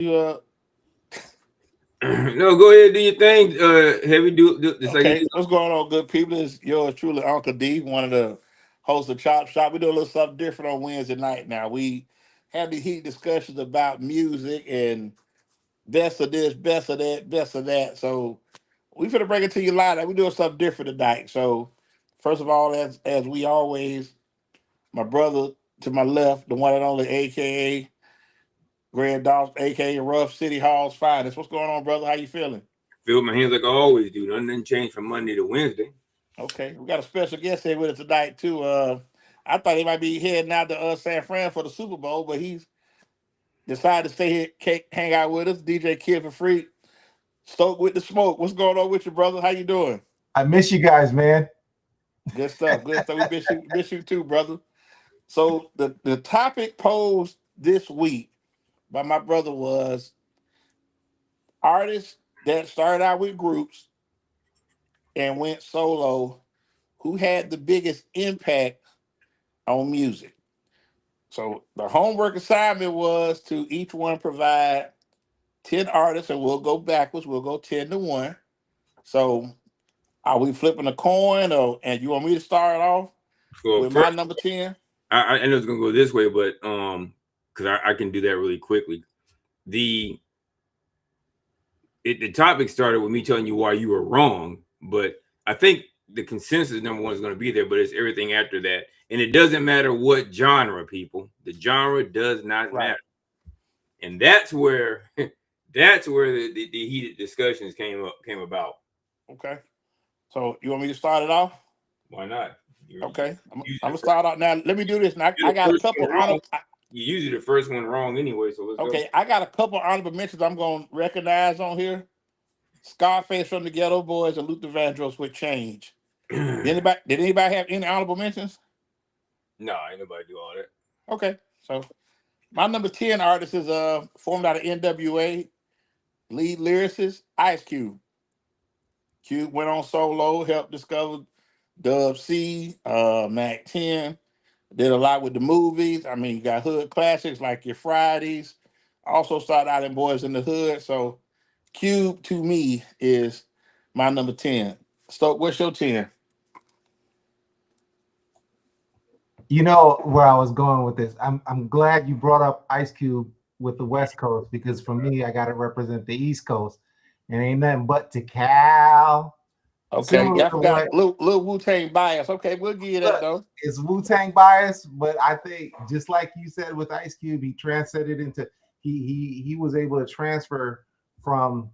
You, No, go ahead, do your thing. Heavy, do just like you okay, do. what's going on, good people? It's yours truly, Uncle D, one of the hosts of Chop Shop. We do a little something different on Wednesday night now. We have the heat discussions about music and best of this, best of that, best of that. So we finna bring it to you live. We doing something different tonight. So first of all, as we always, my brother to my left, the one and only, aka Greg Dawson, aka Rough City Hall's finest. What's going on, brother? How you feeling? Feel my hands like I always do. Nothing didn't change from Monday to Wednesday. Okay, we got a special guest here with us tonight too. I thought he might be heading out to San Fran for the Super Bowl, but he's decided to stay here, hang out with us. DJ Kid for free, stoked with the smoke. What's going on with you, brother? How you doing? I miss you guys, man. Good stuff. Good stuff. We miss you too, brother. So the topic posed this week by my brother was artists that started out with groups and went solo, who had the biggest impact on music. So the homework assignment was to each one provide 10 artists, and we'll go backwards. We'll go 10 to 1. So are we flipping a coin, or and you want me to start off So with my first, number 10? I know it's gonna go this way, but because I can do that really quickly. The the topic started with me telling you why you were wrong, but I think the consensus number one is going to be there, but it's everything after that, and it doesn't matter what genre, people. The genre does not Right. matter, and that's where the heated discussions came about. Okay. So you want me to start it off? Why not? Okay. I'm Usually gonna the start out now. Let me do this. Now I the got a first couple one honor. wrong. You usually the first one wrong anyway, so let's go. Okay, I got a couple honorable mentions I'm gonna recognize on here. Scarface from the Ghetto Boys and Luther Vandross with Change. Did anybody have any honorable mentions? No, ain't nobody do all that. Okay, so my number 10 artist is formed out of NWA, lead lyricist Ice Cube. Cube went on solo, helped discover Dub C, Mac 10. Did a lot with the movies. I mean, you got hood classics like your Fridays. Also started out in Boys in the Hood. So Cube to me is my number 10. Stoke, what's your 10? You know where I was going with this. I'm glad you brought up Ice Cube with the West Coast because for me, I got to represent the East Coast, and ain't nothing but to Cal. Okay, Similar yeah, I to what forgot little Wu Tang bias. Okay, we'll give you that look, though. it's Wu Tang bias, but I think just like you said with Ice Cube, he transcended into he was able to transfer from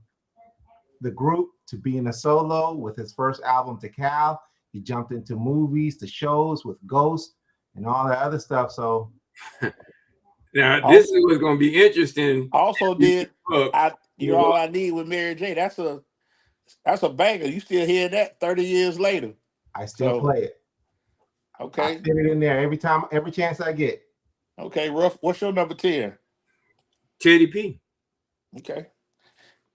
the group to being a solo with his first album to Cal. He jumped into movies, to shows with Ghost and all that other stuff. So Now this is Also, what's going to be interesting. also did Look, You're All I Need with Mary J. That's a banger. You still hear that 30 years later. I still So play it. I okay, fit it in there every time, every chance I get. okay, rough. What's your number 10? Teddy P. Okay.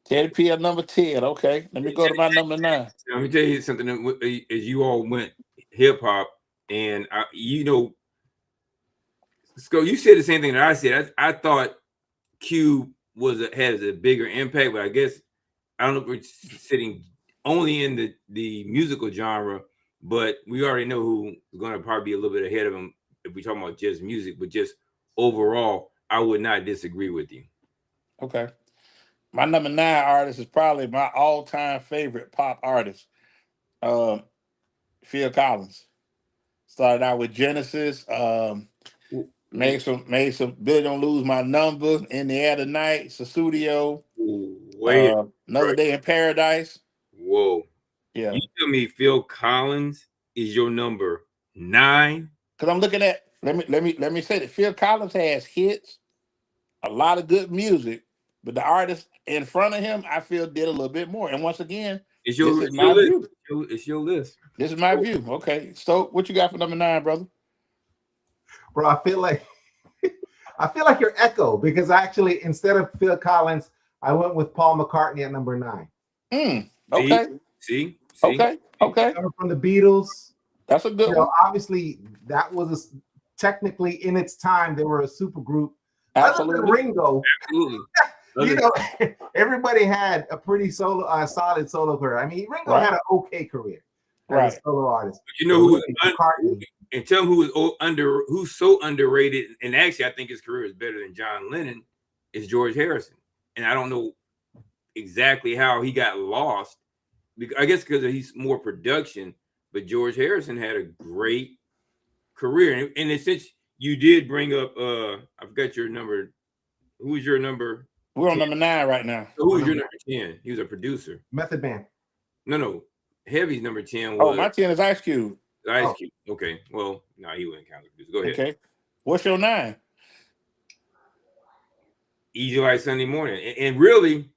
Teddy P at number 10. Okay. Let me go to my number 9. Let me tell you something. As you all went hip hop, and Sco, you said the same thing that I said. I thought Cube has a bigger impact, but I guess I don't know if we're sitting only in the musical genre, but we already know who's going to probably be a little bit ahead of him if we talk about just music, but just overall, I would not disagree with you. Okay. My number 9 artist is probably my all-time favorite pop artist. Um, Phil Collins. Started out with Genesis. Made some Billy Don't Lose My Number, In the Air Tonight, Susudio, Wait, Another right. Day in Paradise. Whoa. Yeah. You tell me Phil Collins is your number 9? Because I'm looking at let me say that Phil Collins has hits, a lot of good music, but the artist in front of him, I feel, did a little bit more. And once again, It's this your is it's your my list. view. It's your list. This is my view. Okay. So what you got for number 9, brother? Bro, I feel like you're echo because I actually instead of Phil Collins, I went with Paul McCartney at number 9. Okay. See. Okay. Okay. Coming from the Beatles, That's a good one. obviously that was technically in its time they were a super group. Other than Absolutely. Ringo, Absolutely. You know, everybody had a pretty solid solo career. I mean, Ringo had an okay career as a solo artist. But you know who was and tell him who's so underrated, and actually I think his career is better than John Lennon, is George Harrison. And I don't know exactly how he got lost. I guess because he's more production, but George Harrison had a great career. And since you did bring up I forgot your number. Who was your number? We're on number 9 right now. So who was your number 10? He was a producer. Method Man. No. Heavy's number 10 was. Oh, my 10 is Ice Cube. Ice Cube. Okay. Well, no, he wouldn't count the producer. Go ahead. Okay. What's your 9? Easy Like Sunday Morning. And really,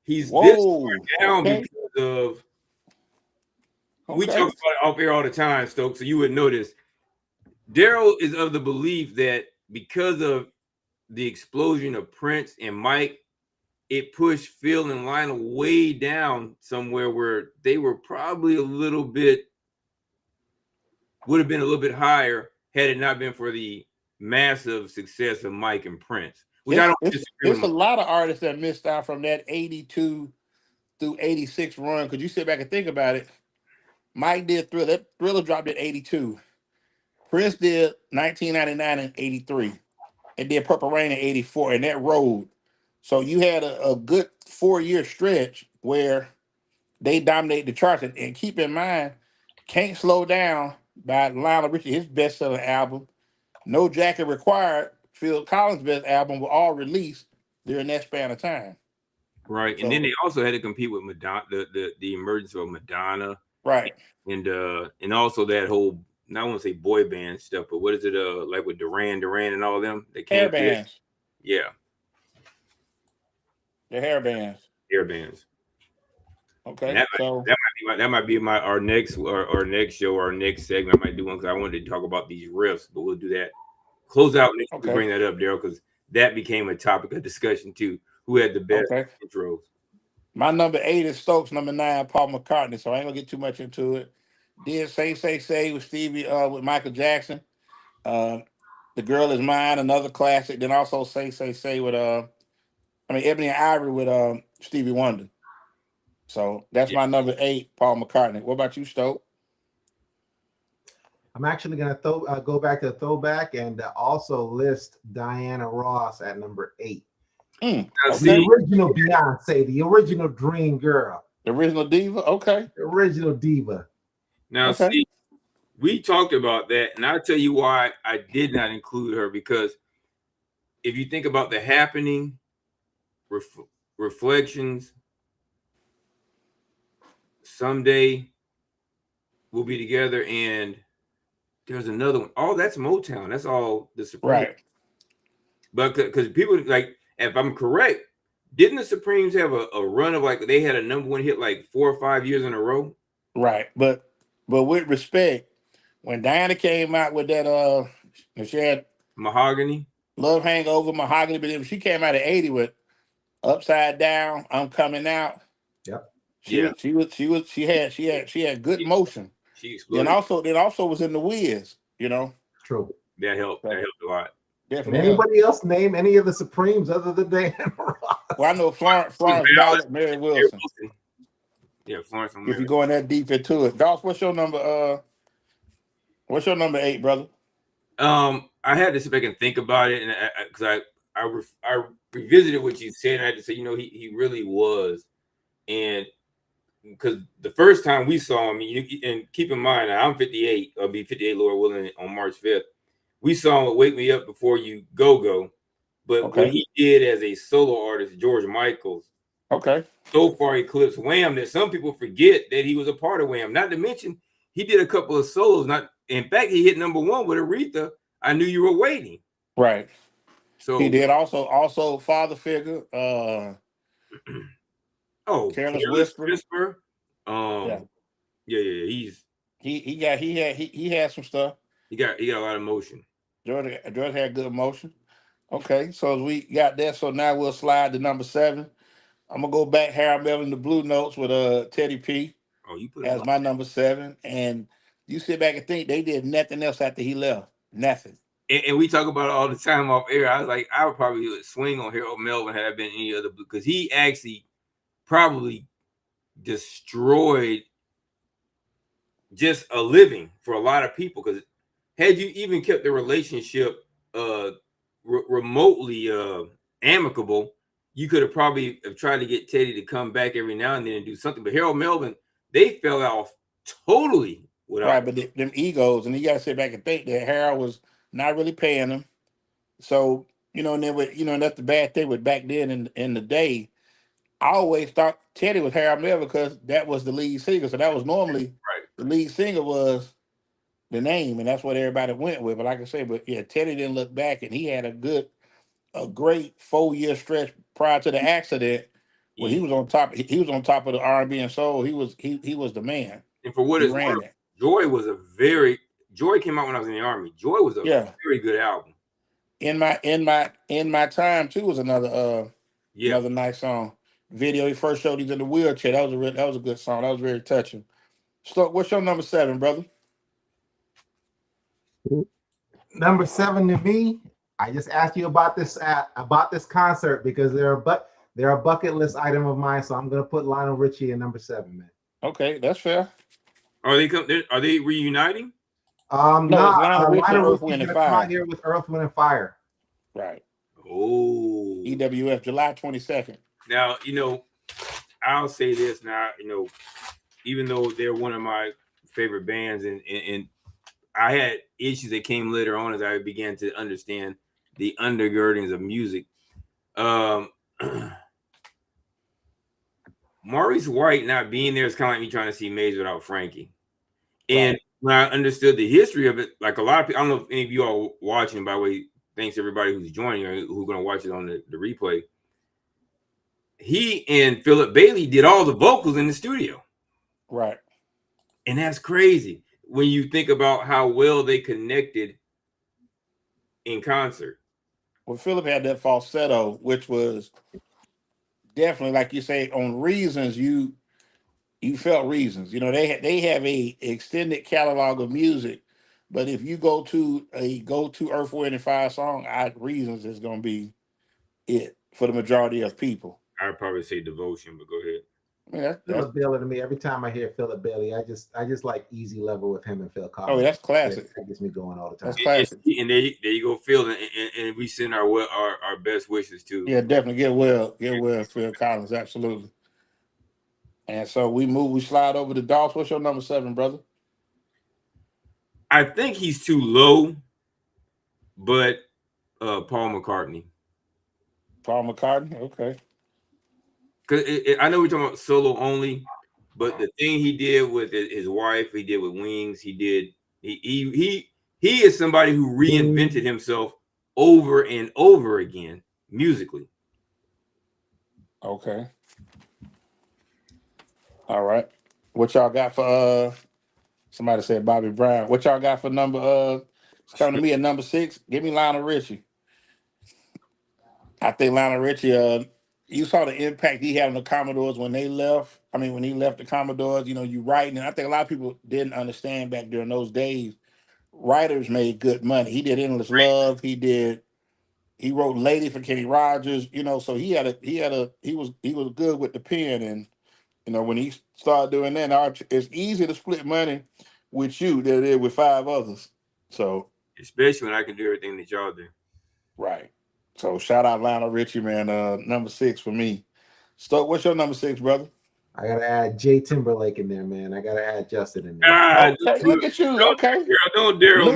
he's this far down because of. We talk about it off air all the time, Stokes, so you would know this. Daryl is of the belief that because of the explosion of Prince and Mike, it pushed Phil and Lionel way down somewhere where they were probably would have been a little bit higher had it not been for the massive success of Mike and Prince. Which I don't disagree with. There's a lot of artists that missed out from that 82 through 86 run. Could you sit back and think about it? Mike did Thriller. Thriller dropped at 82. Prince did 1999 and 83. And did Purple Rain in 84, and that road. So you had a good 4-year stretch where they dominated the charts. And keep in mind, Can't Slow Down by Lionel Richie, his best-selling album, No Jacket Required, Phil Collins' best album, were all released during that span of time. Right. And then they also had to compete with Madonna, the emergence of Madonna. Right. And also that whole, I want to say boy band stuff, but what is it like with Duran and all them? They hair bands. Yeah. The hair bands. Hair bands. Okay. That might be our next show or our next segment. I might do one because I wanted to talk about these riffs, but we'll do that. Close out next week, bring that up, Daryl, because that became a topic of discussion too. Who had the best intros? My number 8 is Stokes. Number 9, Paul McCartney. So I ain't gonna get too much into it. Did Say with Stevie with Michael Jackson. The Girl Is Mine, another classic. Then also Say with Ebony and Ivory with Stevie Wonder. So that's my number 8, Paul McCartney. What about you, Stoke? I'm actually gonna go back to the throwback and also list Diana Ross at number 8. The original Beyonce, the original dream girl. The original diva? Okay. The original diva. Now, see, we talked about that, and I'll tell you why I did not include her, because if you think about The Happening, Reflections, Someday We'll Be Together, and there's another one. Oh, that's Motown. That's all the Supremes. Right. But because people, like, if I'm correct, didn't the Supremes have a run of, like, they had a number 1 hit like 4 or 5 years in a row? Right. But with respect, when Diana came out with that, she had Mahogany, Love Hangover, Mahogany, but she came out at 80 with Upside Down, I'm Coming Out. Yep. She had good motion. She exploded. Then also was in the Wiz, you know. True. That helped a lot. Definitely. Can anybody else name any of the Supremes other than Diana Ross? Well, I know Florence Ballard, Mary Wilson. Yeah, Florence. If you're going that deep into it, Goss, what's your number? What's your number 8, brother? I had to sit back and think about it, and because I revisited what you said, and I had to say, he really was, and because the first time we saw him, and keep in mind, I'm 58. I'll be 58, Lord willing, on March 5th. We saw him at Wake Me Up Before You Go, but what he did as a solo artist, George Michael's, so far eclipsed Wham that some people forget that he was a part of Wham. Not to mention, he did a couple of solos. In fact, he hit number 1 with Aretha. I Knew You Were Waiting. Right. So he did also Father Figure. Careless Whisper. Yeah. He had some stuff. He got a lot of motion. George had good motion. Okay, so we got that. So now we'll slide to number 7. I'm gonna go back Harold Melvin, the Blue Notes with Teddy P. Oh, you put as my number 7, and you sit back and think they did nothing else after he left. Nothing. and we talk about it all the time off air. I was like, I would probably swing on Harold Melvin had I been any other, because he actually probably destroyed just a living for a lot of people. Because had you even kept the relationship remotely amicable, you could have probably have tried to get Teddy to come back every now and then and do something. But Harold Melvin, they fell off totally without. Right, but them egos, and you got to sit back and think that Harold was not really paying them. So, and then that's the bad thing with back then in the day. I always thought Teddy was Harold Melvin because that was the lead singer. So that was normally the lead singer was the name, and that's what everybody went with. But like I say, Teddy didn't look back, and he had a great 4-year stretch prior to the accident when he was on top. He was on top of the R&B and soul. He was the man. And for what it's worth, Joy came out when I was in the Army. Joy was a very good album. In my time too was another nice song. Video he first showed he's in the wheelchair. That was a good song. That was very touching. So what's your number 7, brother? Number 7 to me, I just asked you about this concert because they're a bucket list item of mine. So I'm gonna put Lionel Richie in number 7, man. Okay, that's fair. Are they reuniting? No, Lionel Richie, Earth, Wind and Fire. Come out here with Earth, Wind and Fire. Right. Oh. EWF, July 22nd. Now, I'll say this now, even though they're one of my favorite bands, and I had issues that came later on as I began to understand the undergirdings of music. Maurice White not being there is kind of like me trying to see Maze without Frankie. And when I understood the history of it, like a lot of people, I don't know if any of you are watching, by the way, thanks to everybody who's joining or who's going to watch it on the replay. He and Philip Bailey did all the vocals in the studio. Right. And that's crazy when you think about how well they connected in concert. Well, Philip had that falsetto, which was definitely, like you say, on Reasons, you felt Reasons. They have a extended catalog of music, but if you go to Earth, Wind and Fire song, Reasons is going to be it for the majority of people. I'd probably say Devotion, but go ahead. Yeah, Philip Bailey to me. Every time I hear Philip Bailey, I just like Easy Level with him and Phil Collins. Oh, that's classic. That gets me going all the time. That's classic. And there you go, Phil, and we send our best wishes to. Yeah, definitely get well, Phil Collins, absolutely. And so we slide over to Dolph. What's your number 7, brother? I think he's too low, but Paul McCartney. Paul McCartney, okay. Because I know we're talking about solo only, but the thing he did with his wife, he did with Wings, he is somebody who reinvented himself over and over again musically. Okay. All right. What y'all got for somebody said Bobby Brown. What y'all got for number it's coming to me at number 6? Give me Lionel Richie. I think Lionel Richie, you saw the impact he had on the Commodores when they left. I mean, when he left the Commodores, you writing. And I think a lot of people didn't understand back during those days. Writers made good money. He did Endless Love. He wrote Lady for Kenny Rogers. So he was good with the pen. And when he started doing that, it's easy to split money with you than it is with 5 others. So especially when I can do everything that y'all do. Right. So shout out Lionel Richie, man. Number 6 for me. So what's your number 6, brother? I gotta add Jay Timberlake in there, man. I gotta add Justin in there. Okay, look at you. Okay. Don't Daryl.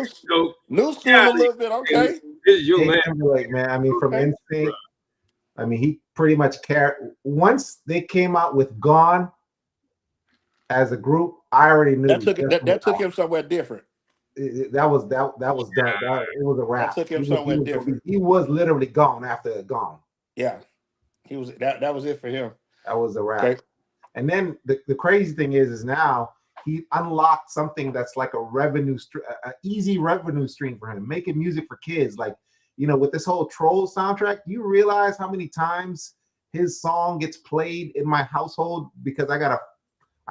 New school a little bit. Okay. This is your Jay Timberlake, man. I mean, from NSYNC. I mean, he pretty much carried. Once they came out with Gone as a group, I already knew that took him somewhere different. That was done. It was a wrap. That took him somewhere different. He was literally gone after Gone. Yeah, he was. That was it for him. That was a wrap. Okay. And then the crazy thing is now he unlocked something that's like an easy revenue stream for him, making music for kids. Like, with this whole Trolls soundtrack, do you realize how many times his song gets played in my household? Because I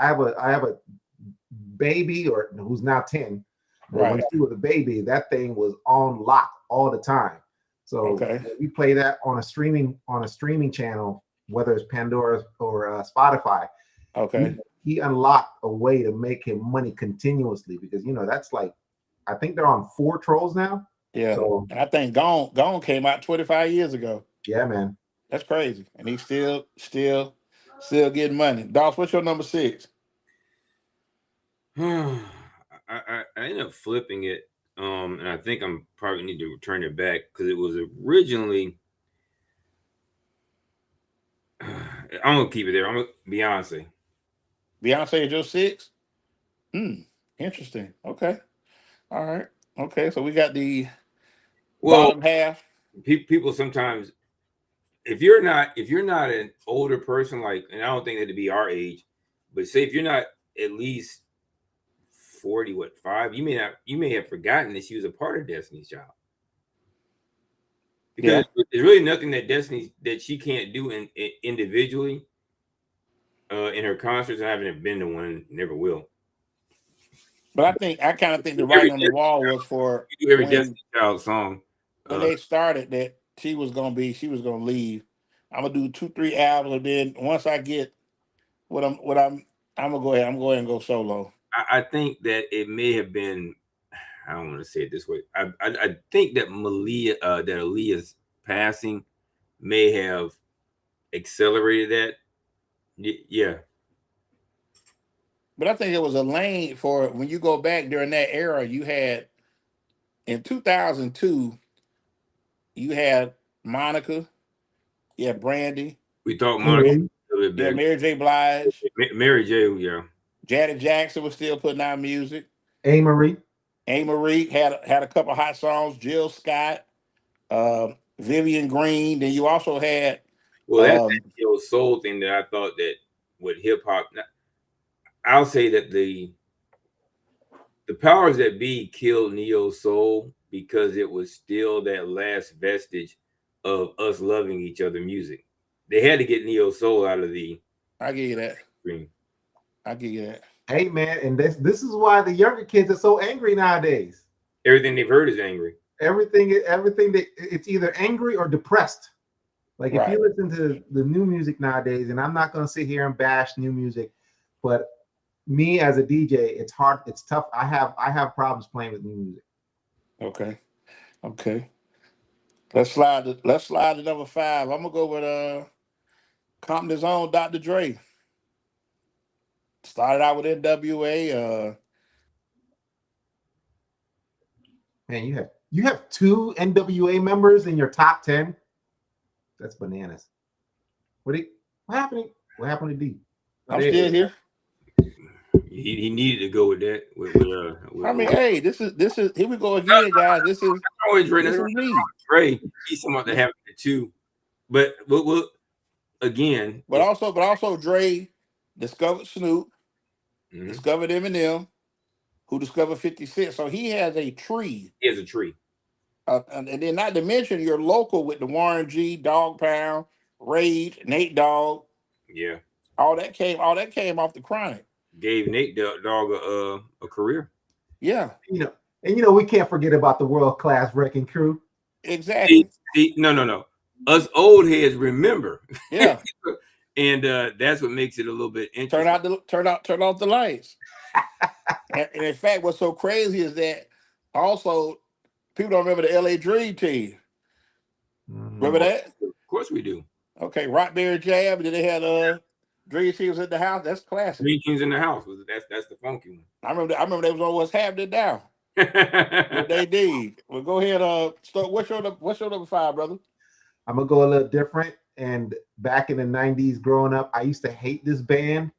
have a baby who's now 10. But when Right. she was a baby, that thing was on lock all the time. So Okay. when we play that on a streaming channel, whether it's Pandora or Spotify, Okay. he unlocked a way to make him money continuously, because that's like, I think they're on 4 trolls now. Yeah. So And I think Gone came out 25 years ago. yeah, man. That's crazy. And he's still getting money. Doss, what's your number 6? I ended up flipping it, and I think I'm probably need to return it back because it was originally. I'm gonna keep it there. I'm gonna Beyonce. Beyonce is your 6? Interesting. Okay. All right. Okay. So we got the bottom half. People sometimes, if you're not an older person, like, and I don't think that to be our age, but say if you're not at least 5, you may have forgotten that she was a part of Destiny's Child. Because there's really nothing that she can't do individually in her concerts. I haven't been to one, never will. But I kind of think the writing on the wall was for every Destiny's Child song. When they started that she was gonna leave. I'm gonna do 2-3 albums, and then once I get what I'm gonna go ahead. I'm going to go solo. I think that it may have been. I don't want to say it this way. I think that Aaliyah's passing may have accelerated that. Yeah. But I think it was a lane for when you go back during that era. You had in 2002, you had Monica, you had Brandy. We thought Monica. Yeah, Mary J. Blige. Mary J. Yeah. Janet Jackson was still putting out music. A. Marie had a couple hot songs. Jill Scott, Vivian Green. Then you also had that soul thing that I thought that with hip hop. I'll say that the powers that be killed neo soul because it was still that last vestige of us loving each other music. They had to get neo soul out of the. I give you that. Screen. I give you that. Hey man, and this is why the younger kids are so angry nowadays. Everything they've heard is angry. Everything that it's either angry or depressed. Like if you listen to the new music nowadays, and I'm not gonna sit here and bash new music, but me as a DJ, it's hard, it's tough. I have problems playing with new music. Okay. Let's slide to number 5. I'm gonna go with Compton's own Dr. Dre. Started out with NWA. Man, you have 2 NWA members in your top 10. That's bananas. What happened to D? I'm still here. He needed to go with that. I mean, hey, this is here we go again, guys. This is me. Dre. He's someone to have the 2, but we'll again. But also Dre discovered Snoop, discovered Eminem, who discovered 50 Cent. So he has a tree. He has a tree. And then not to mention your local with the Warren G, Dog Pound, Rage, Nate Dogg. Yeah. All that came off the Chronic. Gave Nate Dogg a career. Yeah. And we can't forget about the world-class Wrecking Crew. Exactly. No. Us old heads remember. Yeah. And that's what makes it a little bit interesting. Turn off the lights. and in fact, what's so crazy is that also people don't remember the LA Dream Team. Remember that? Of course we do. Okay, Rockberry Jam. Then they had Dream Teams in the house. That's classic. Dream Teams in the house. That's the funky one. I remember they was on What's Happening Now. What they did. Well, go ahead. What's your number 5, brother? I'm gonna go a little different. And back in the 90s, growing up, I used to hate this band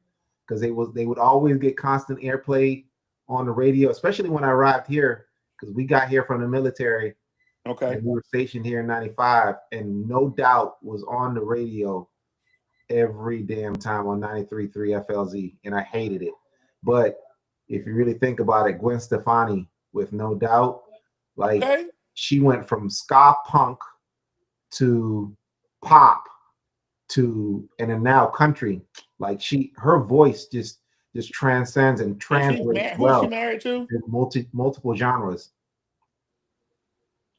because they would always get constant airplay on the radio, especially when I arrived here, because we got here from the military. Okay. And we were stationed here in 95, and No Doubt was on the radio every damn time on 93.3 FLZ, and I hated it. But if you really think about it, Gwen Stefani with No Doubt, she went from ska punk to pop to and then now country. Like her voice just just transcends and translates Who's she well married to? in multiple genres.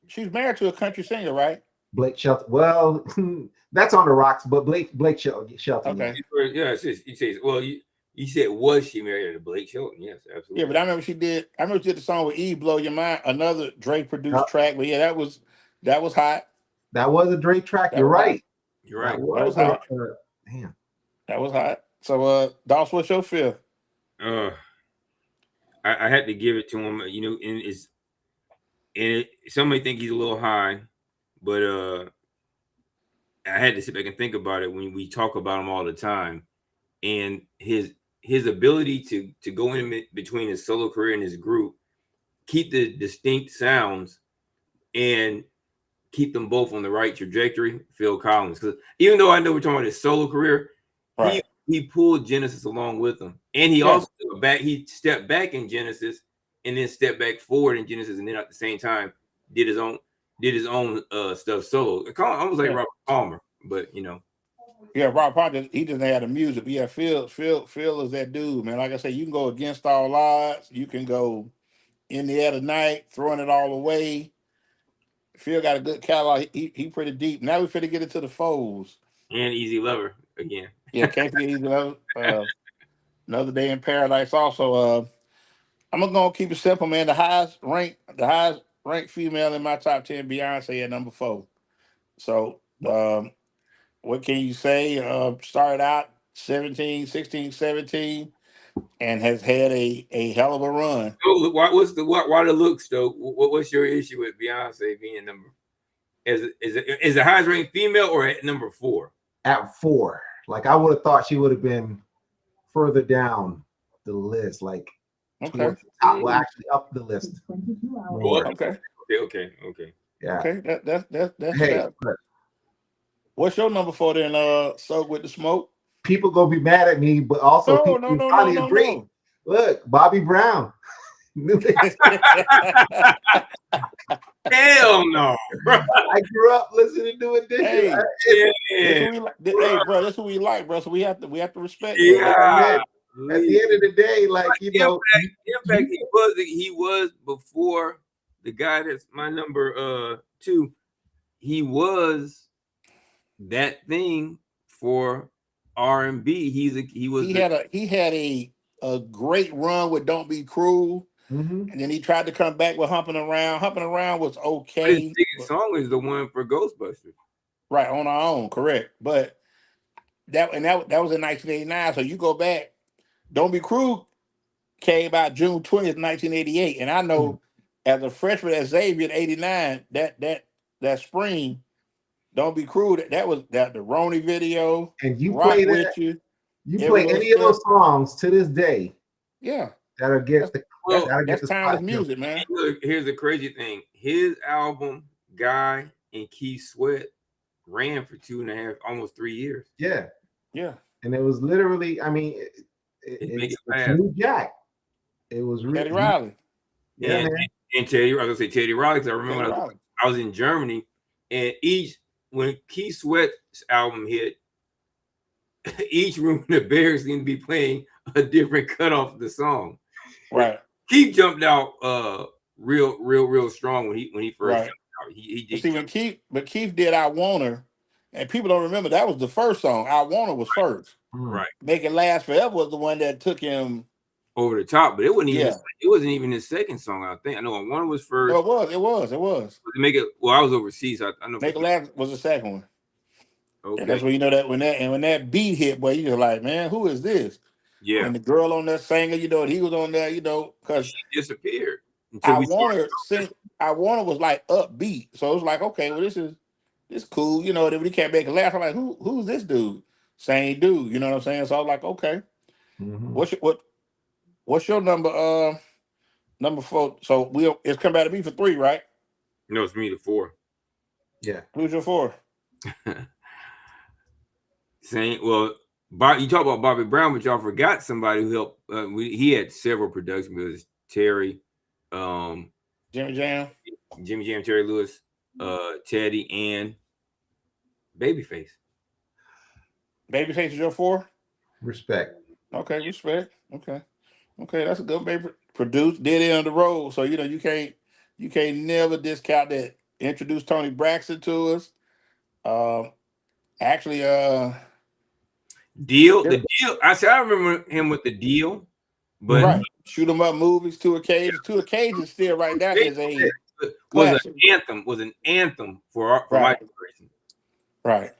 She's married to a country singer, right? Blake Shelton. Well, that's on the rocks, but Blake Shelton. Okay. Yeah, you say, well, you said, was she married to Blake Shelton? Yes, absolutely. Yeah, but I remember she did the song with Eve, Blow Your Mind, another Drake produced track. But yeah, that was hot. That was a Drake track. You're right. Hot. You're right. That was hot. Damn. That was hot. So, Doss, what's your fifth? I had to give it to him. You know, and somebody think he's a little high, but I had to sit back and think about it when we talk about him all the time, and his ability to go in between his solo career and his group, keep the distinct sounds, and keep them both on the right trajectory. Phil Collins, because even though I know we're talking about his solo career, right. he pulled Genesis along with him, and he also stepped back in Genesis, and then stepped back forward in Genesis, and then at the same time did his own stuff solo. Almost like Robert Palmer, but you know. Yeah, Robert Palmer, he doesn't have the music. But yeah, Phil is that dude, man. Like I say, you can go against all odds. You can go in the air tonight, throwing it all away. Phil got a good catalog. He pretty deep. Now we finna get into the foes. And Easy Lover again. Yeah, can't forget Easy Lover. Another Day in Paradise. Also, I'm gonna keep it simple, man. The highest ranked female in my top 10, Beyonce at number 4. So, what can you say? Started out 17, 16, 17, and has had a hell of a run. So why the looks though? What's your issue with Beyonce being number? Is the highest ranked female or at number 4? At 4. Like I would have thought she would have been further down the list, like okay, well, actually up the list. Okay. Yeah. Okay, that's hey. What's your number 4 then? Soak with the Smoke. People gonna be mad at me, but also no. Look, Bobby Brown. Hell no. I grew up listening to it. Hey, bro, that's what we like, bro. So we have to respect. Yeah. At the end of the day, like you know, in fact, he was before the guy that's my number 2. He was that thing for R&B. He had a great run with Don't Be Cruel. Mm-hmm. And then he tried to come back with Humping Around. Humping Around was okay. His biggest song is the one for Ghostbusters. Right, On Our Own, correct. But that was in 1989. So you go back, Don't Be Cruel came out June 20th, 1988. And I know as a freshman at Xavier in 89, that spring, Don't Be Cruel, that was the Ronnie video. And you play that. You play any of those songs to this day. Yeah. That'll get that's timeless music, man. Here's the crazy thing. His album, Guy and Keith Sweat, ran for 2.5, almost 3 years. Yeah. Yeah. And it was literally, I mean, it's New Jack. It was really Teddy Riley. Yeah, and Teddy, I was gonna say Teddy Riley, because I remember I was in Germany, and when Keith Sweat's album hit, each room in the Bears seemed to be playing a different cut off of the song. Right. Keith jumped out real strong when he first jumped out. He did. See, when Keith did I Want Her, and people don't remember, that was the first song. I Want Her was first. Right. Make It Last Forever was the one that took him over the top, but it wasn't even his second song, I think. I know one was first. No, it was. Make It, well, I was overseas, so I know. Make It Last was the second one. Okay. And that's when you know that when that beat hit, boy, you're like, man, who is this? Yeah. And the girl on that singer, and he was on there, because she disappeared. I Want Her was like upbeat. So it was like, okay, well, this cool, Then when he can't make it last, I'm like, who's this dude? Same dude, you know what I'm saying? So I was like, okay. Mm-hmm. What's your number 4? So it's come back to me for 3, right? No, it's me to 4. Yeah. Who's your 4? Well, you talk about Bobby Brown, but y'all forgot somebody who helped. He had several production members: Terry, Jimmy Jam, Terry Lewis, Teddy, and Babyface. Babyface is your 4? Respect. Okay, respect. Okay. Okay, that's a good baby. Produced, did it on the road. So you can't never discount that. Introduced Toni Braxton to us. Um actually Deele, yeah, the Deele. I said I remember him with the Deele, but Mhm. right. Shoot 'em up movies, Two Occasions. Two Occasions still right now is a was an classic. anthem. Was an anthem for my Right, generation. right.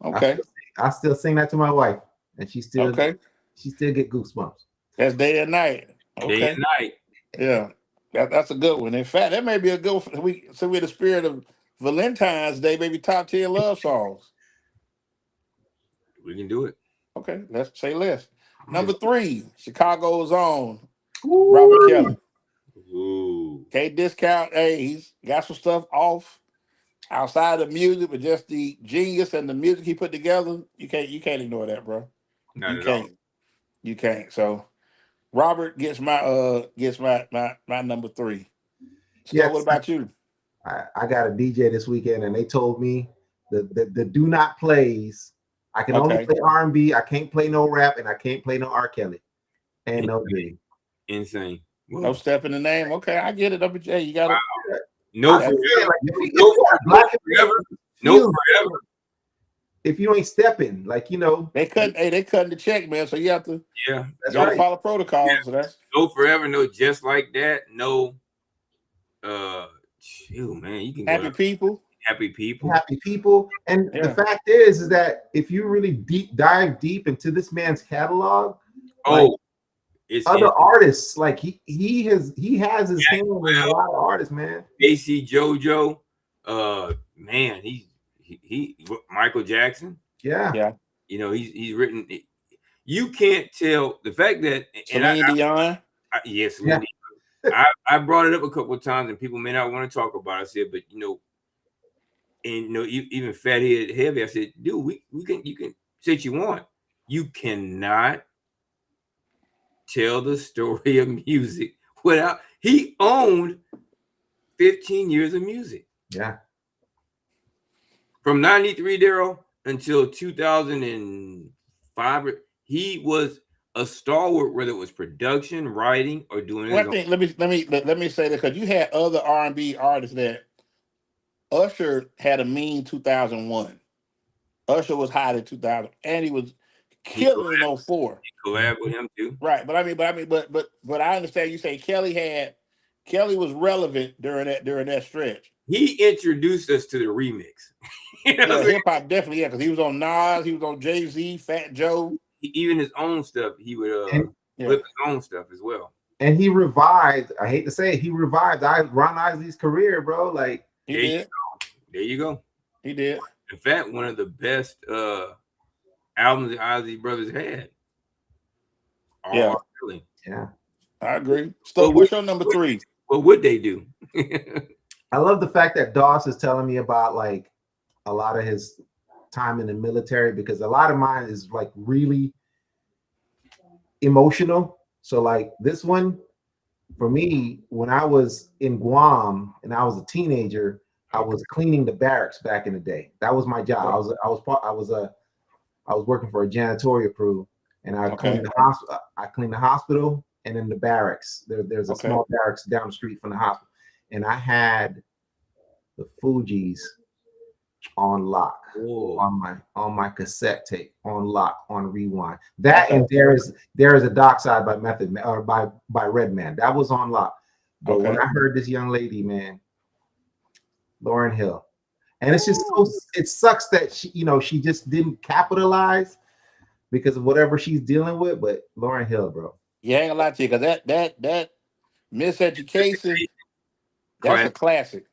I Okay. still, I still sing that to my wife, and Okay. she still get goosebumps. That's day and night. Day Okay. and night. Yeah. That's a good one. In fact, that may be a good one for we so with the spirit of Valentine's Day, maybe top 10 love songs. We can do it. Okay, let's say less. Number 3, Chicago's own Robert Ooh. Kelly. Ooh. Can't discount. Hey, he's got some stuff off outside of music, but just the genius and the music he put together, you can't ignore that, bro. Not You at all. can't. You can't. So Robert gets my number 3. So what Yes, about you? I got a DJ this weekend, and they told me the do not plays. I can only Okay. play R&B. I can't play no rap, and I can't play no R. Kelly and no Diddy. Insane. No step in the name. Okay, I get it. WJ, you got it. No I'm forever. saying, like, if No you got black forever. No feels forever. if you ain't stepping, like They cutting the check, man. So you have to Yeah. that's gotta right. follow protocol. So that's No forever. No just like that. No. Chill, man. You can go happy to people. happy people. Happy people, and the Yeah. fact is that if you really dive deep into this man's catalog, like Oh, it's other artists, like he has his hand in a lot of artists, man. AC JoJo. Man, he Michael Jackson. Yeah. Yeah. You know, he's written. You can't tell the fact that, and Celine Dion. yes, Yeah. I brought it up a couple of times, and people may not want to talk about it. I said, but you know, and you know, even Fathead Heavy, I said, dude, you can say what you want. You cannot tell the story of music without he owned 15 years of music. Yeah. From 93, Daryl, until 2005, he was a stalwart, whether it was production, writing, or doing Well, his I own. think let me say that because you had other R&B artists that Usher had a mean 2001. Usher was hot in 2000, and he was He killing in 04. collabed with him too. Right, but I understand you say Kelly was relevant during that stretch. He introduced us to the remix. You know what I'm Yeah, saying? hip hop definitely, yeah, because he was on Nas, he was on Jay-Z, Fat Joe. Even his own stuff, he would And, flip his own stuff as well. and he revived. I hate to say it, he revived Ron Isley's career, bro. Like He There did. There you go. He did. In fact, one of the best albums the Isley brothers had. Yeah. Really. yeah. I agree. So what's your number 3? What would they do? I love the fact that Doss is telling me about like a lot of his time in the military, because a lot of mine is like really emotional. So like this one, for me, when I was in Guam and I was a teenager, I was cleaning the barracks back in the day. That was my job. I was working for a janitorial crew, and I cleaned the hospital. I cleaned the hospital and then the barracks. There's a small barracks down the street from the hospital, and I had the Fugees on lock, on my cassette tape, on lock, on rewind. That and there is a Dark Side by Method or by Redman. That was on lock. But when I heard this young lady, man, Lauryn Hill, and it's just it sucks that she just didn't capitalize because of whatever she's dealing with. But Lauryn Hill, bro. Yeah, I ain't gonna lie to you, because that Miseducation, that's a classic.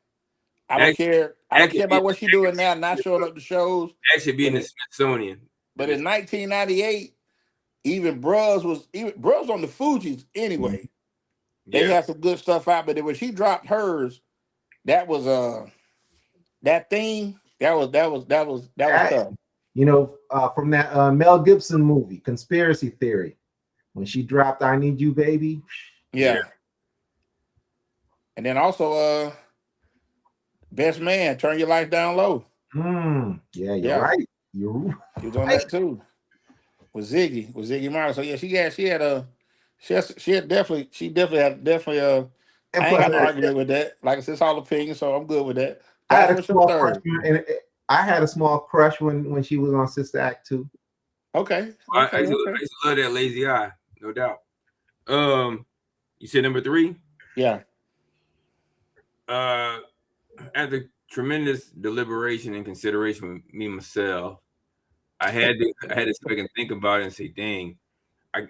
I don't care about what she's doing now, not showing up to shows. That should be in the Smithsonian. But in 1998, even Bruhs was on the Fugees anyway. They had some good stuff out, but when she dropped hers, that was that thing that was tough. From that Mel Gibson movie, Conspiracy Theory, when she dropped "I Need You, Baby." Yeah. And then also Best Man, Turn Your Life Down Low. Yeah, you're right. He was on that too. with Ziggy Marley. So yeah, she definitely And I ain't plus, got no argument with that. Like I said, it's all opinion, so I'm good with that. I Josh, had a what's your small crush, third? and I had a small crush when she was on Sister Act 2. Okay, I okay, used okay. to love that Lazy Eye, no doubt. You said number 3? Yeah. After tremendous deliberation and consideration with me myself, I had to sit back and think about it and say, dang,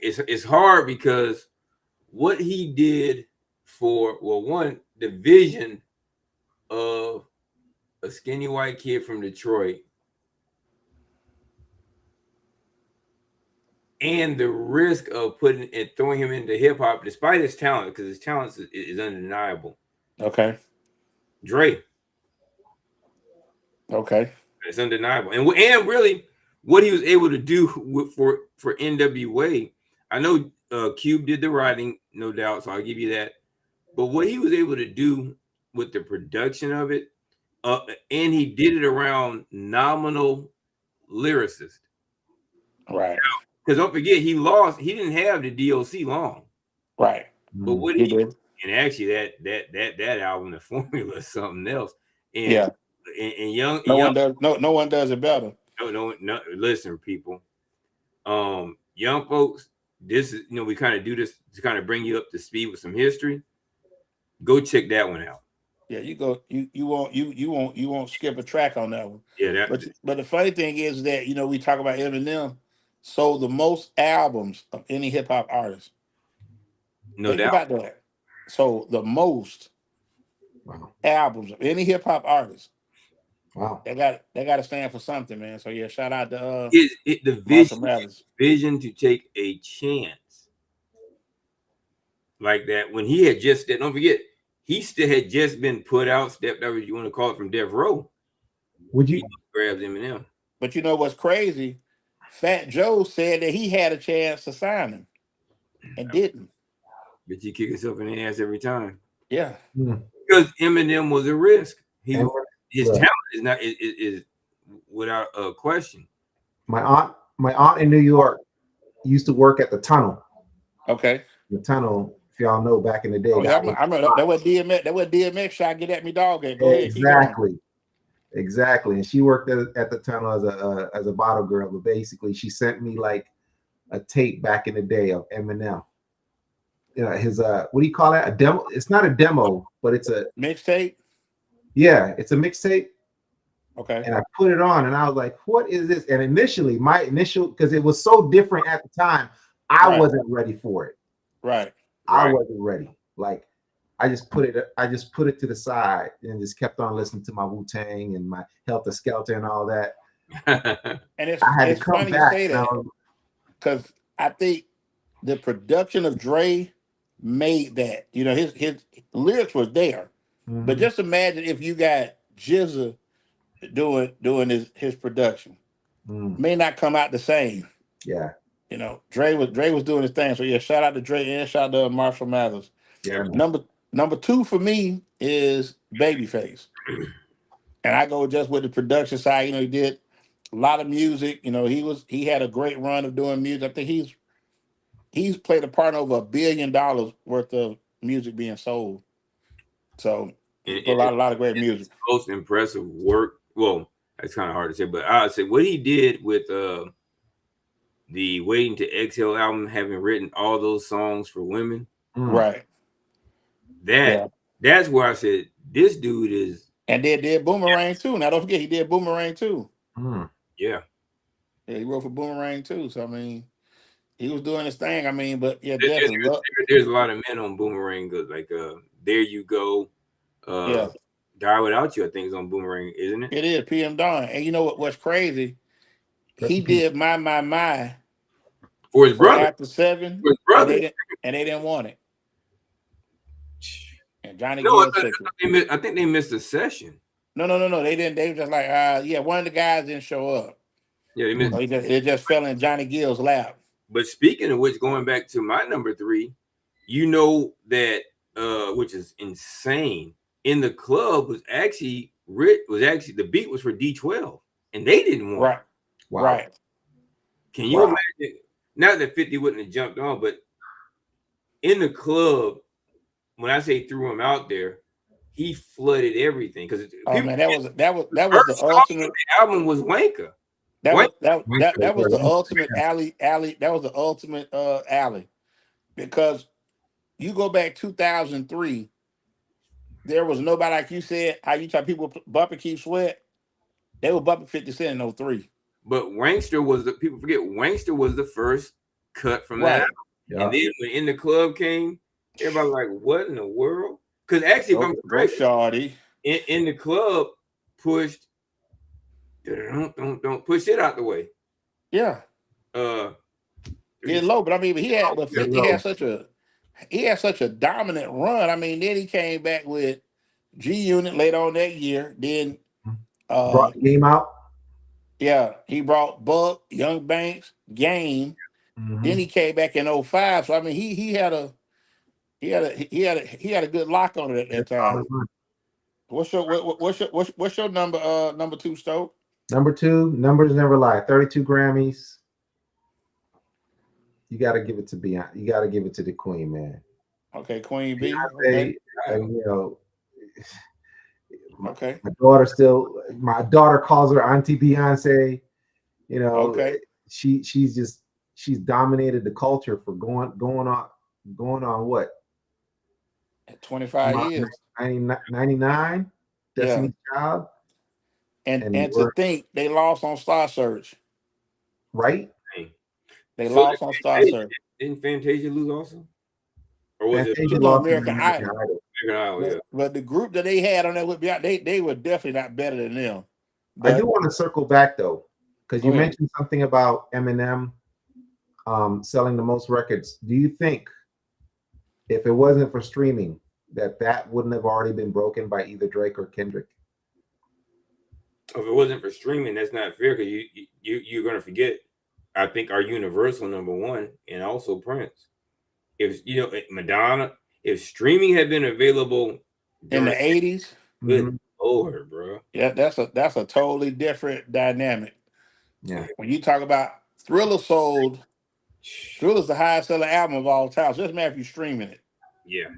it's hard because what he did for, well, one, the vision of a skinny white kid from Detroit and the risk of putting and throwing him into hip hop, despite his talent, because his talent is undeniable. Okay. Dre. Okay. It's undeniable, and really, what he was able to do for NWA. I know Cube did the writing, no doubt, so I'll give you that. But what he was able to do with the production of it, and he did it around nominal lyricists. Right. Because don't forget, he didn't have the DOC long. Right. But what he did. And actually that album, The Formula, is something else. And yeah. And young, no one does it better. No. Listen, people. Young folks, this is, we kind of do this to kind of bring you up to speed with some history. Go check that one out. Yeah, you won't skip a track on that one. Yeah, but the funny thing is that we talk about Eminem sold the most albums of any hip hop artist. No Think doubt. about that. So the most albums of any hip hop artist. Wow. They got to stand for something, man. So yeah, shout out to the vision to take a chance like that when he had just, don't forget, he still had just been put out, stepped over, you want to call it, from Death Row. Would you grab Eminem? But you know what's crazy? Fat Joe said that he had a chance to sign him and didn't. But you kick yourself in the ass every time. Yeah. Because Eminem was a risk. His talent is without a question. My aunt in New York used to work at the Tunnel. Okay. The Tunnel, if y'all know, back in the day. Oh, yeah, I remember that was DMX shot Get At Me Dog at. Go ahead. Exactly. And she worked at the Tunnel as a bottle girl, but basically she sent me like a tape back in the day of Eminem. His what do you call that? A demo? It's not a demo, but it's a mixtape. Yeah, it's a mixtape. Okay. And I put it on and I was like, what is this? And initially, because it was so different at the time, I wasn't ready for it. Right. I wasn't ready. Like, I just put it to the side and just kept on listening to my Wu-Tang and my Helter Skelter and all that. And it's funny you say that, because I think the production of Dre made that. His lyrics was there. Mm-hmm. But just imagine if you got GZA doing his production. May not come out the same. Yeah. Dre was doing his thing. So yeah, shout out to Dre and shout out to Marshall Mathers. Yeah. Number 2 for me is Babyface. And I go just with the production side. He did a lot of music. He had a great run of doing music. I think he's played a part in over $1 billion worth of music being sold. So a lot of great music. Most impressive work. Well, that's kind of hard to say, but I would say what he did with the Waiting to Exhale album, having written all those songs for women. Right. That's where I said this dude is. And they did Boomerang too. Now don't forget he did Boomerang too. Yeah. Yeah, he wrote for Boomerang too. So I mean, he was doing his thing. I mean, but yeah, definitely. There's a lot of men on Boomerang, like There You Go. Die Without You, I think, is on Boomerang, isn't it? It is PM Dawn. And you know what's crazy? He did My for his brother. After 7. For his brother. And they didn't want it. And Johnny Gill I think they missed a session. No. They didn't. They were just like, one of the guys didn't show up. Yeah, they missed. It just fell in Johnny Gill's lap. But speaking of which, going back to my number 3, that which is insane. In the club was actually the beat was for D12, and they didn't want it. Right. Can you imagine? Not that 50 wouldn't have jumped on, but in the club, when I say threw him out there, he flooded everything because man, that was the ultimate. The album was Wanker. That was the ultimate alley. That was the ultimate alley, because you go back 2003, there was nobody, like you said, how you try people bumping Keith Sweat. They were bumping 50 Cent in 03. But Wankster was people forget Wankster was the first cut from that album. Yeah. And then when In the Club came, everybody was like, what in the world? Because actually, if I'm correct, in the Club pushed don't push it out the way. Yeah. Get low, but I mean, he had 50 had such a dominant run. I mean, then he came back with G Unit later on that year. Then brought the Game out. Yeah, he brought Buck, Young Banks, Game. Mm-hmm. Then he came back in 05. So I mean, he had a good lock on it at that time. What's your number 2, Stoke? Number 2, numbers never lie. 32 Grammys. You got to give it to Beyonce. You got to give it to the Queen, man. Okay, Queen B. Okay. And, you know, okay. My daughter calls her Auntie Beyonce. You know, okay. She's dominated the culture for going on what? 25 years. 99. Destiny's Child. And to think they lost on Star Search. Right? They lost on Star Search. Didn't Fantasia lose also? Or was Fantasia it American Idol? Yeah. But the group that they had on that with Beyonce, they were definitely not better than them. But I do want to circle back though, because you mentioned something about Eminem selling the most records. Do you think if it wasn't for streaming, that wouldn't have already been broken by either Drake or Kendrick? If it wasn't for streaming, that's not fair, because you're going to forget, I think, our Universal #1 and also Prince. If Madonna, if streaming had been available in the 80s, good Lord, bro. Yeah, that's a totally different dynamic. Yeah. When you talk about Thriller's the highest selling album of all time. So just matter if you're streaming it. Yeah.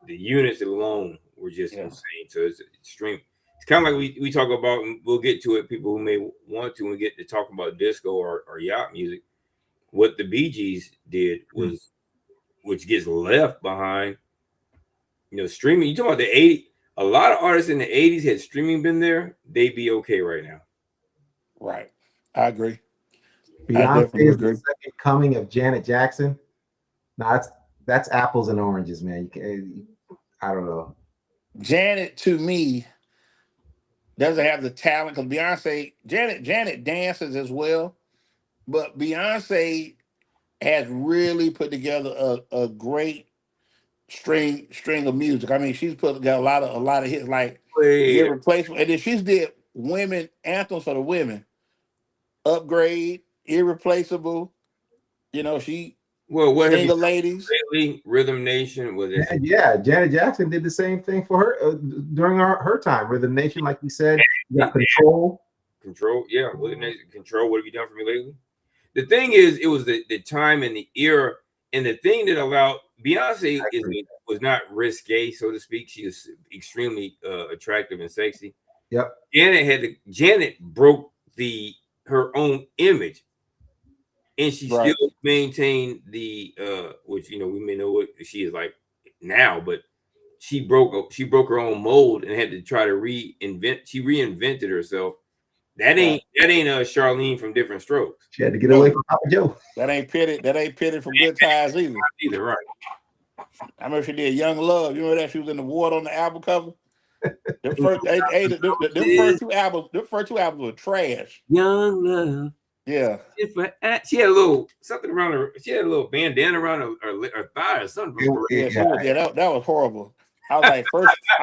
The units alone were just insane. So it's extreme. It's kind of like we talk about, and we'll get to it, people who may want to, when we get to talk about disco or yacht music. What the Bee Gees did was, which gets left behind, streaming. You talk about the 80s, a lot of artists in the 80s, had streaming been there, they'd be okay right now. Right. I agree. Beyonce is the second coming of Janet Jackson. No, that's apples and oranges, man. I don't know. Janet, to me, doesn't have the talent, because Beyonce, Janet dances as well, but Beyonce has really put together a great string of music. I mean, she's got a lot of hits, like Irreplaceable, and then she's did women anthems for the women. Upgrade, Irreplaceable. Single Ladies. Lately, Rhythm Nation was it? Yeah, Janet Jackson did the same thing for her during her time. Rhythm Nation, like you said, you got Control. Yeah. Control. What have you done for me lately? The thing is, it was the time and the era, and the thing that allowed Beyonce was not risque, so to speak. She was extremely attractive and sexy. Yep. Janet broke her own image, and she still maintained the which we may know what she is like now, but she broke her own mold and had to try to reinvent. She reinvented herself. That ain't Charlene from Different Strokes. She had to get away from Papa Joe. That ain't Pitty from Good Times either. Right. I remember she did Young Love. You remember that? She was in the water on the album cover. The first two albums were trash. Young Love. Yeah. She had a little something around her. She had a little bandana around her thigh or something. That was horrible. I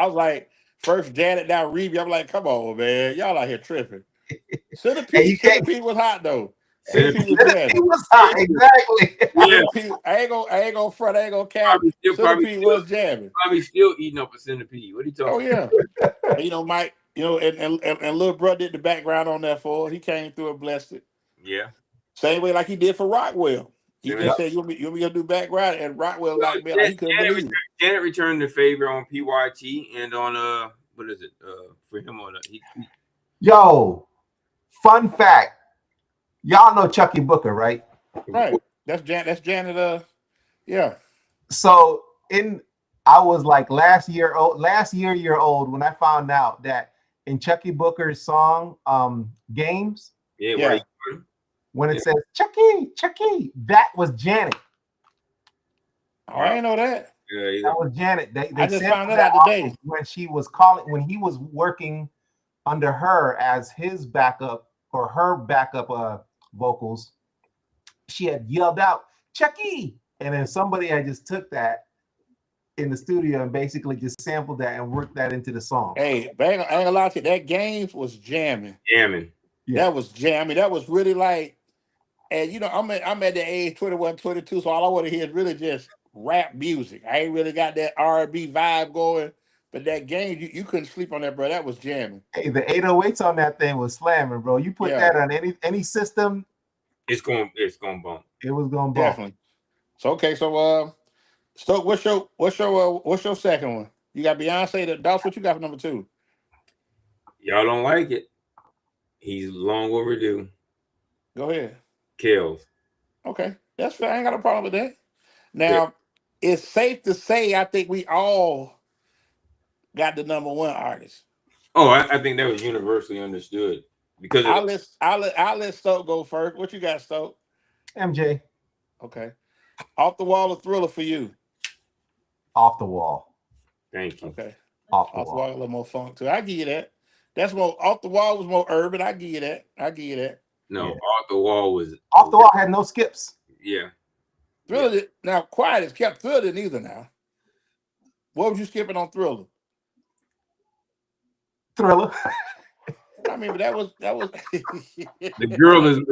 was like, first Janet, now Reeve. I'm like, come on, man, y'all out here tripping. Centipede was hot though. Centipede was hot, exactly. I ain't gonna front. I ain't gonna cap. Centipede was jamming. Probably still eating up a centipede. What are you talking? Oh yeah. Mike. and little brother did the background on that for her. He came through and blessed it. Yeah. Same way like he did for Rockwell. He Same just said, you want me to do background? And Rockwell like, man, like he couldn't Janet, believe it. Janet returned the favor on PYT and on what is it for him on Yo, fun fact. Y'all know Chucky Booker, right? Right. That's Janet. Yeah. So I was like last year old when I found out that in Chucky Booker's song Games, yeah. when it says Chucky, that was Janet. Oh, I didn't know that. Yeah, that was Janet. They I just found that out today. When he was working under her as his backup or her backup vocals. She had yelled out Chucky, and then somebody had just took that in the studio and basically just sampled that and worked that into the song. Hey, I ain't gonna lie to you, that Games was jamming. Yeah. That was jamming. That was really like, and you know, I'm at the age 21, 22, so all I want to hear is really just rap music. I ain't really got that R&B vibe going, but that Games, you couldn't sleep on that, bro. That was jamming. Hey, the 808s on that thing was slamming, bro. You put that on any system, it's gonna bump. It was gonna bump. Definitely. So okay, so what's your second one? You got Beyonce. That's what you got for number 2. Y'all don't like it. He's long overdue. Go ahead. Kills. Okay, that's fair. I ain't got a problem with that. Now, it's safe to say I think we all got the number 1 artist. Oh, I think that was universally understood because I'll let Stoke go first. What you got, Stoke? MJ. Okay. Off the Wall or Thriller for you? Off the Wall. Thank you. Okay. Off the Wall a little more funk too. I give you that. That's more Off the Wall was more urban. I give you that. No, Off the Wall had no skips. Yeah. Thriller now Quiet is kept. Thriller didn't either now. What was you skipping on Thriller? Thriller. I mean, but that was the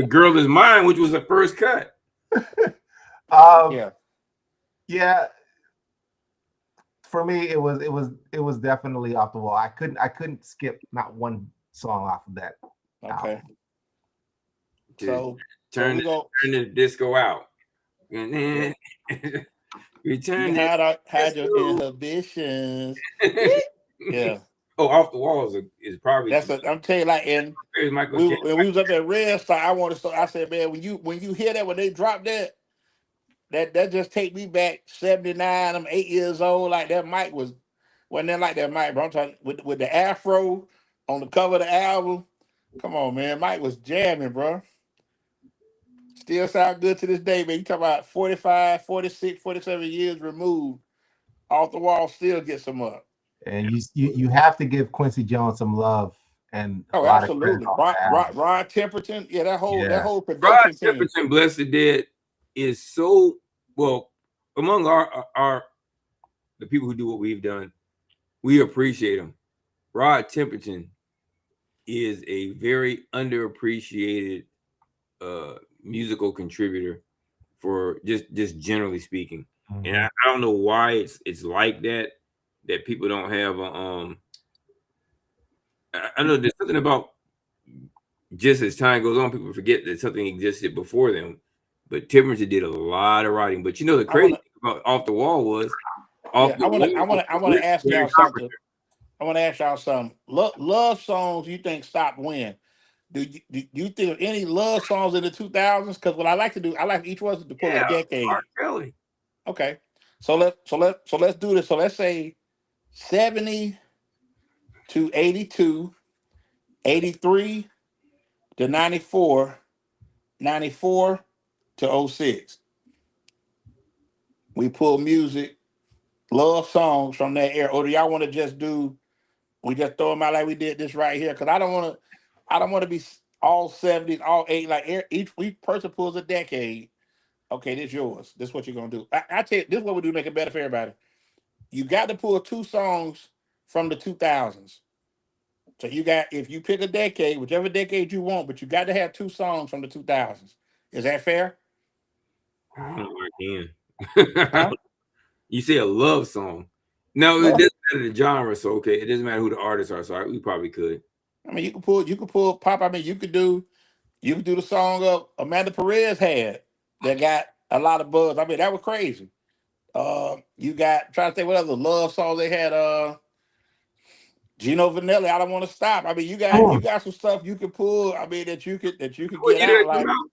girl is mine, which was the first cut. Yeah. For me, it was definitely Off the Wall. I couldn't skip not one song off of that. Okay. So turn the disco out. And then return it. Hide your inhibitions. Yeah. Oh, Off the Wall is probably I'm telling you, like, and when we was up at Red Star, I said, man, when you hear that, when they drop that just take me back 79. I'm 8 years old. Like that mic wasn't that like that mic, bro. I'm talking with the afro on the cover of the album. Come on, man. Mike was jamming, bro. Still sound good to this day, man. You talk about 45, 46, 47 years removed. Off the Wall still gets them up. And you have to give Quincy Jones some love and absolutely. Ron Temperton, that whole production team. Ron Temperton, Bless the Dead, is so well among the people who do what we've done. We appreciate him. Rod Temperton is a very underappreciated musical contributor for just generally speaking. Mm-hmm. And I don't know why it's like that people don't have I know there's something about just as time goes on, people forget that something existed before them. But Temperton did a lot of writing. But you know the crazy thing about Off the Wall was I want to ask y'all something. I want to ask y'all something. Love songs you think stopped when? Do you think of any love songs in the 2000s? Because what I like to do, I like each one to pull a decade. Really? Okay. So let's do this. So let's say 70 to 82, 83 to 94, 94 to 06. We pull music, love songs from that era. Or do y'all want to just we just throw them out like we did this right here? Because I don't want to be all 70s, all 80. Like each person pulls a decade. Okay, this is yours. This is what you're gonna do. I tell you, this is what we do to make it better for everybody. You got to pull 2 songs from the 2000s. So if you pick a decade, whichever decade you want, but you got to have 2 songs from the 2000s. Is that fair? I don't know again. You say a love song. No, it doesn't matter the genre, so okay. It doesn't matter who the artists are, so we probably could. I mean, you could pull pop. I mean, you could do You can do the song of Amanda Perez had that got a lot of buzz. I mean, that was crazy. You got trying to think what other love songs they had. Gino Vanelli, I don't want to stop. I mean, you got some stuff you could pull. I mean, that you could What get year out did that like, come out?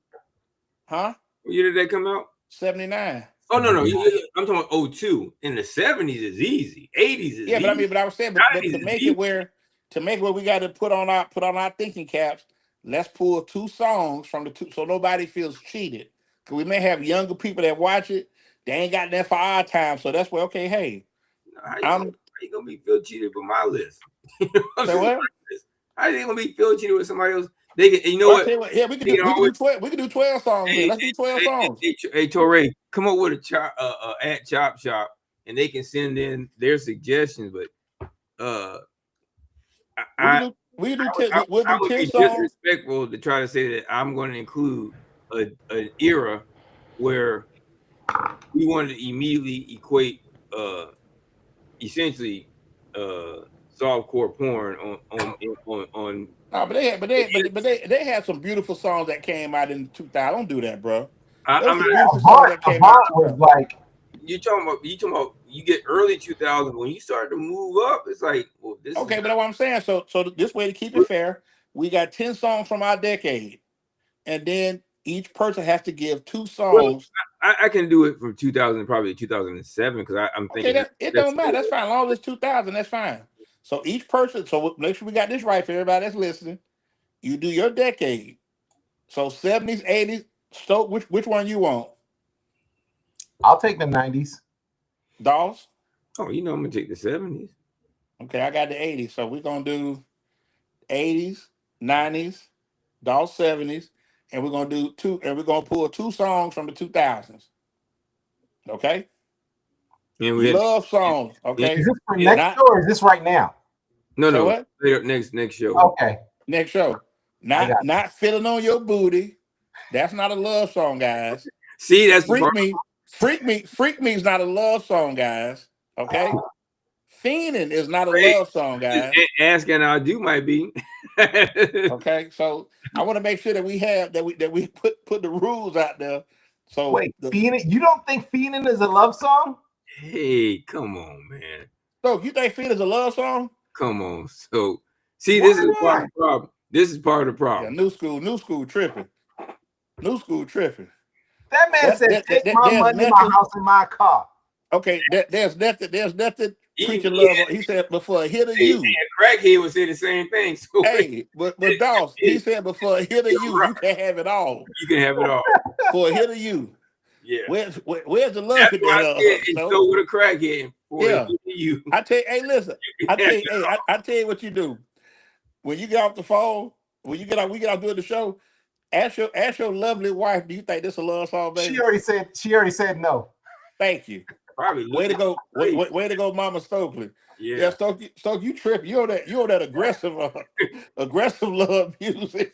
huh? What year did that come out? 79. Oh no, I'm talking about 02. In the 70s is easy. 80s is Yeah, but easy. I was saying, but to make it where we got to put on our thinking caps, let's pull two songs from the two so nobody feels cheated. Cause we may have younger people that watch it, they ain't got that for our time. So that's where hey, how you gonna be feel cheated with my list? Say what? How you gonna be feel cheated with somebody else? They can, you know what? Yeah, we can do 12 songs here. Let's do 12 songs. Hey, Torre, come up with a at Chop Shop, and they can send in their suggestions. But we'll do 10 songs. Disrespectful to try to say that I'm going to include an era where we wanted to immediately equate essentially softcore porn on. No, but they had some beautiful songs that came out in 2000. Don't do that, bro. Was like you talking about you get early 2000 when you start to move up. It's like, well, this okay, but that's what I'm saying. So this way to keep it fair, we got 10 songs from our decade, and then each person has to give 2 songs. Well, I can do it from 2000, probably 2007, because I'm thinking it don't matter. That's fine. As long as it's 2000, that's fine. So each person. So make sure we got this right for everybody that's listening. You do your decade. So 70s, 80s. So which one you want? I'll take the 90s. Dolls? Oh, I'm gonna take the 70s. Okay, I got the 80s. So we're gonna do 80s, 90s, Dolls 70s, and we're gonna do pull 2 songs from the 2000s. Okay? And we love songs. Okay. Is this for next show or is this right now? No. What? Next show. Okay. Next show. Not feeling on your booty. That's not a love song, guys. See, that's Freak Me is not a love song, guys. Okay. Fiending is not a love song, guys. Asking I'll do might be. Okay, so I want to make sure that we put the rules out there. So wait, Fiending? You don't think Fiending is a love song? Hey, come on, man. So you think Fiending is a love song? Come on. So see, this is part of the problem. This is part of the problem. Yeah, new school tripping. New school tripping. That man said, "Take my money, my house, and my car." Okay, there's nothing preaching love. He said before a hit of you. Crackhead would say the same thing. So hey, but Doss, he said before a hit of you can have it all. You can have it all. For a hit of you. Yeah. Where's the love? So with a crackhead. Yeah. You. I tell you, hey, listen. I tell you what you do. When you get off the phone, we get out doing the show. Ask your lovely wife, do you think this is a love song, baby? She already said no. Thank you. Probably. Way to go, way to go, Mama Stokely. Yeah, Stokely, you trip. You on that aggressive love music.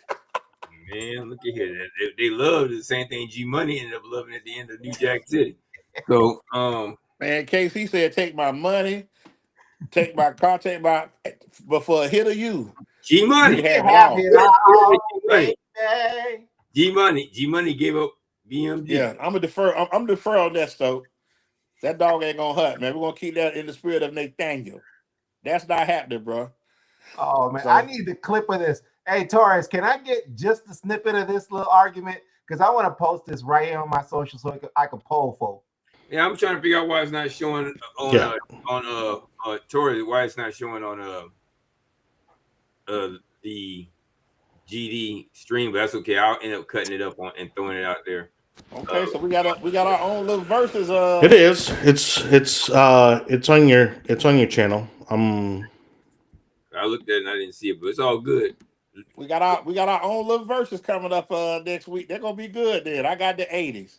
Man, look at here. They love the same thing G Money ended up loving at the end of New Jack City. So man, KC said, take my money, take my car, before a hit of you. G Money. G Money gave up BMD. Yeah, I'm gonna defer on that, Stoke. That dog ain't gonna hunt, man. We're gonna keep that in the spirit of Nathaniel. That's not happening, bro. Oh man, I need the clip of this. Hey Torres, can I get just a snippet of this little argument? Because I want to post this right here on my social so I can poll folk. Yeah, I'm trying to figure out why it's not showing on Torres. Why it's not showing on the GD stream, but that's okay. I'll end up cutting it up and throwing it out there. Okay, so we got our own little verses. It is. It's on your channel. I looked at it and I didn't see it, but it's all good. We got our own little verses coming up next week. They're gonna be good. Then I got the 80s.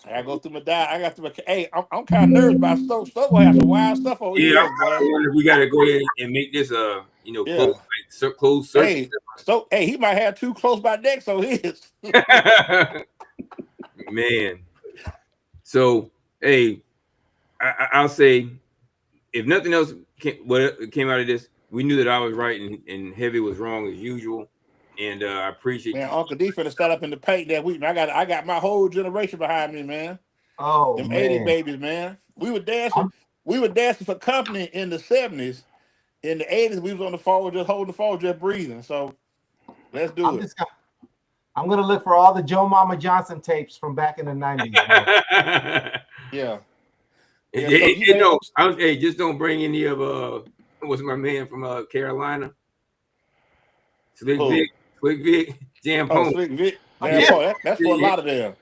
I gotta go through my diet. Hey, I'm kind of nervous about Stoke. Stoke will have some wild stuff over here. We gotta go ahead and make this close search. Hey, Stoke. Hey, he might have 2 close by decks on his. Man. So hey, I'll say, if nothing else came out of this, we knew that I was right and Heavy was wrong as usual. And I appreciate Man, you. Uncle D finna start up in the paint that week. Man, I got my whole generation behind me, man. Oh Them man, 80 babies, man. We were dancing for company in the 70s. In the 80s, we was on the phone, just holding the phone, just breathing. So let's do it. I'm gonna look for all the Joe Mama Johnson tapes from back in the 90s. Yeah. Hey, just don't bring any of what's my man from Carolina? Slick Vic, Jam Pony. Slick Vic, Jam Pony. That's for a lot of them.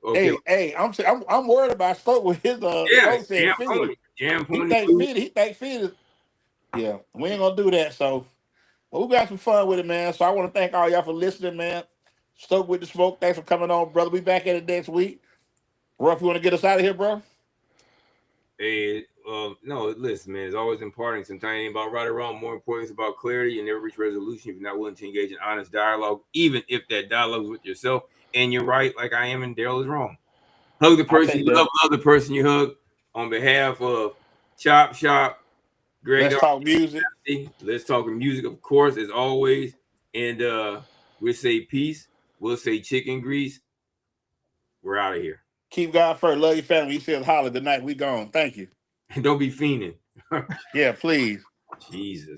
Okay. Hey, I'm worried about Stoke with his Stoke said Jam Pony. He think 50. Yeah, we ain't gonna do that. So we got some fun with it, man. So I want to thank all y'all for listening, man. Stoke with the smoke. Thanks for coming on, brother. We back at it next week. Ruff, you want to get us out of here, bro? Hey, no, listen, man. It's always important. Sometimes it ain't about right or wrong. More important, it's about clarity. You never reach resolution if you're not willing to engage in honest dialogue, even if that dialogue is with yourself and you're right, like I am, and Daryl is wrong. Hug the person you love the person you hug. On behalf of Chop Shop, Let's talk music. Let's talk music, of course, as always. And we'll say peace. We'll say chicken grease. We're out of here. Keep God first. Love your family. You said holler tonight. We gone. Thank you. And don't be fiending. Yeah, please. Jesus.